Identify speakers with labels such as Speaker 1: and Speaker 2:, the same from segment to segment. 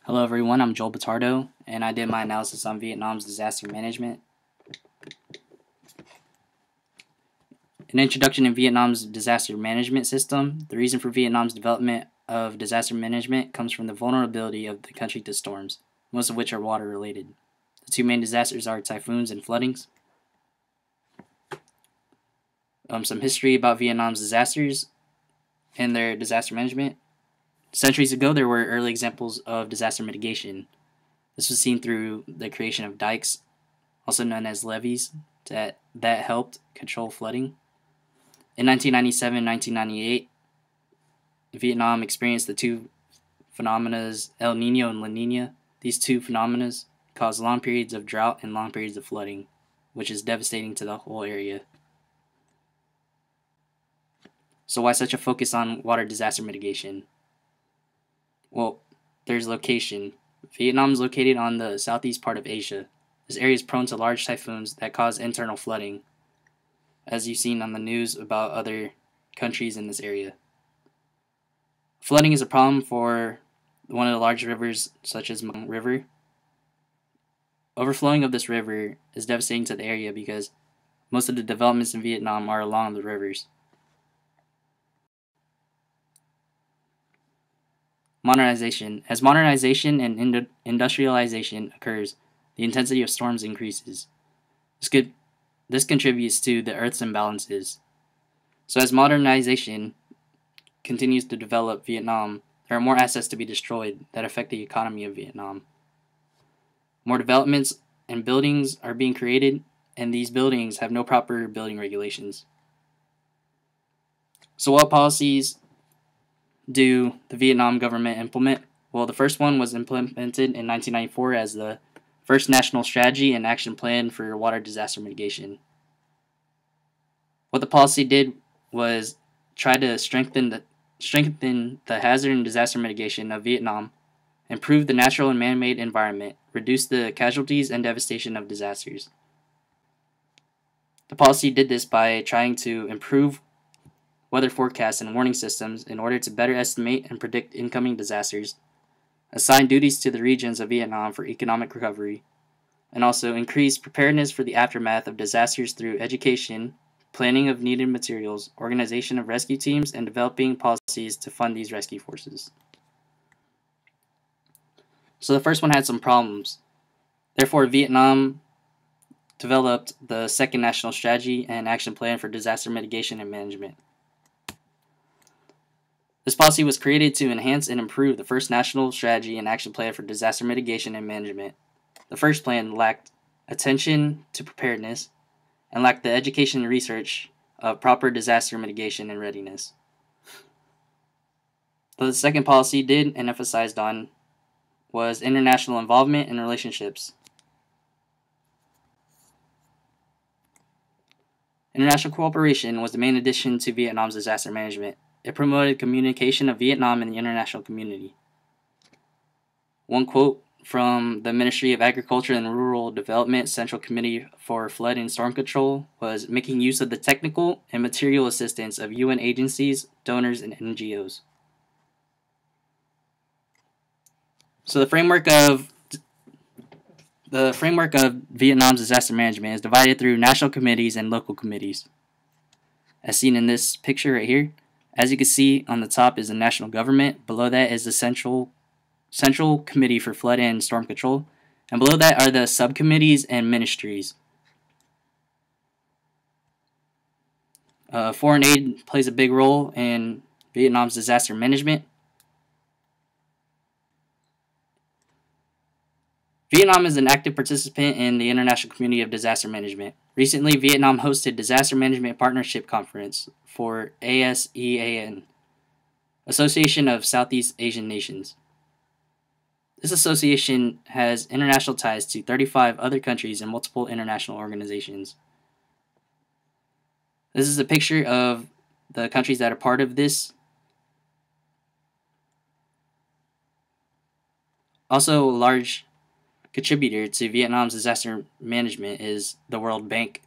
Speaker 1: Hello everyone, I'm Joel Batardo, and I did my analysis on Vietnam's disaster management. An introduction in Vietnam's disaster management system. The reason for Vietnam's development of disaster management comes from the vulnerability of the country to storms, most of which are water related. The two main disasters are typhoons and floodings. Some history about Vietnam's disasters and their disaster management. Centuries ago, there were early examples of disaster mitigation. This was seen through the creation of dikes, also known as levees, that helped control flooding. In 1997-1998, Vietnam experienced the two phenomena El Nino and La Nina. These two phenomena caused long periods of drought and long periods of flooding, which is devastating to the whole area. So why such a focus on water disaster mitigation? Well, there's location. Vietnam is located on the southeast part of Asia. This area is prone to large typhoons that cause internal flooding, as you've seen on the news about other countries in this area. Flooding is a problem for one of the large rivers, such as Mekong River. Overflowing of this river is devastating to the area because most of the developments in Vietnam are along the rivers. Modernization. As modernization and industrialization occurs, the intensity of storms increases. This contributes to the Earth's imbalances. So as modernization continues to develop Vietnam, there are more assets to be destroyed that affect the economy of Vietnam. More developments and buildings are being created, and these buildings have no proper building regulations. So what policies do the Vietnam government implement? Well, the first one was implemented in 1994 as the first national strategy and action plan for water disaster mitigation. What the policy did was try to strengthen the hazard and disaster mitigation of Vietnam, improve the natural and man-made environment, reduce the casualties and devastation of disasters. The policy did this by trying to improve weather forecasts and warning systems in order to better estimate and predict incoming disasters, assign duties to the regions of Vietnam for economic recovery, and also increase preparedness for the aftermath of disasters through education, planning of needed materials, organization of rescue teams, and developing policies to fund these rescue forces. So the first one had some problems. Therefore, Vietnam developed the second national strategy and action plan for disaster mitigation and management. This policy was created to enhance and improve the first national strategy and action plan for disaster mitigation and management. The first plan lacked attention to preparedness and lacked the education and research of proper disaster mitigation and readiness. What the second policy did and emphasized on was international involvement and relationships. International cooperation was the main addition to Vietnam's disaster management. It promoted communication of Vietnam in the international community. One quote from the Ministry of Agriculture and Rural Development Central Committee for Flood and Storm Control was making use of the technical and material assistance of UN agencies, donors, and NGOs. So the framework of Vietnam's disaster management is divided through national committees and local committees, as seen in this picture right here. As you can see, on the top is the national government. Below that is the Central Committee for Flood and Storm Control. And below that are the subcommittees and ministries. Foreign aid plays a big role in Vietnam's disaster management. Vietnam is an active participant in the international community of disaster management. Recently, Vietnam hosted Disaster Management Partnership Conference for ASEAN, Association of Southeast Asian Nations. This association has international ties to 35 other countries and multiple international organizations. This is a picture of the countries that are part of this. Also, a large contributor to Vietnam's disaster management is the World Bank.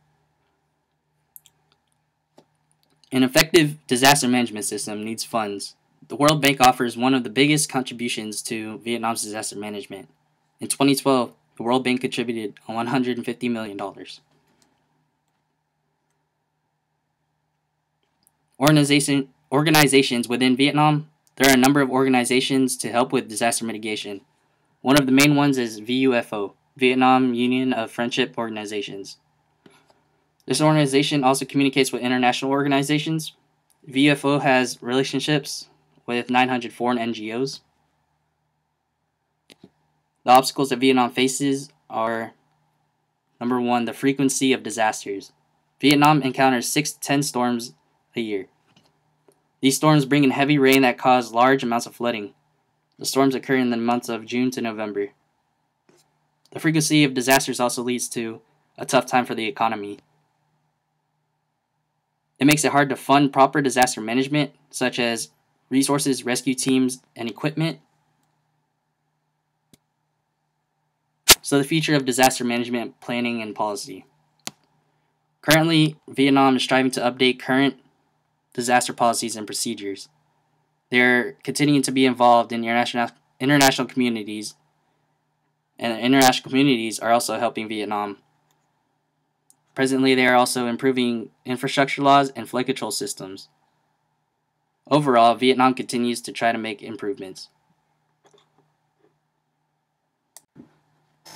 Speaker 1: An effective disaster management system needs funds. The World Bank offers one of the biggest contributions to Vietnam's disaster management. In 2012, the World Bank contributed $150 million. Organizations within Vietnam. There are a number of organizations to help with disaster mitigation. One of the main ones is VUFO, Vietnam Union of Friendship Organizations. This organization also communicates with international organizations. VUFO has relationships with 900 foreign NGOs. The obstacles that Vietnam faces are: number one, the frequency of disasters. Vietnam encounters 6 to 10 storms a year. These storms bring in heavy rain that cause large amounts of flooding. The storms occur in the months of June to November. The frequency of disasters also leads to a tough time for the economy. It makes it hard to fund proper disaster management, such as resources, rescue teams, and equipment. So the future of disaster management planning and policy. Currently, Vietnam is striving to update current disaster policies and procedures. They're continuing to be involved in international communities, and the international communities are also helping Vietnam. Presently, they are also improving infrastructure laws and flood control systems. Overall, Vietnam continues to try to make improvements.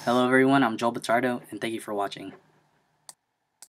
Speaker 1: Hello everyone, I'm Joel Batardo, and thank you for watching.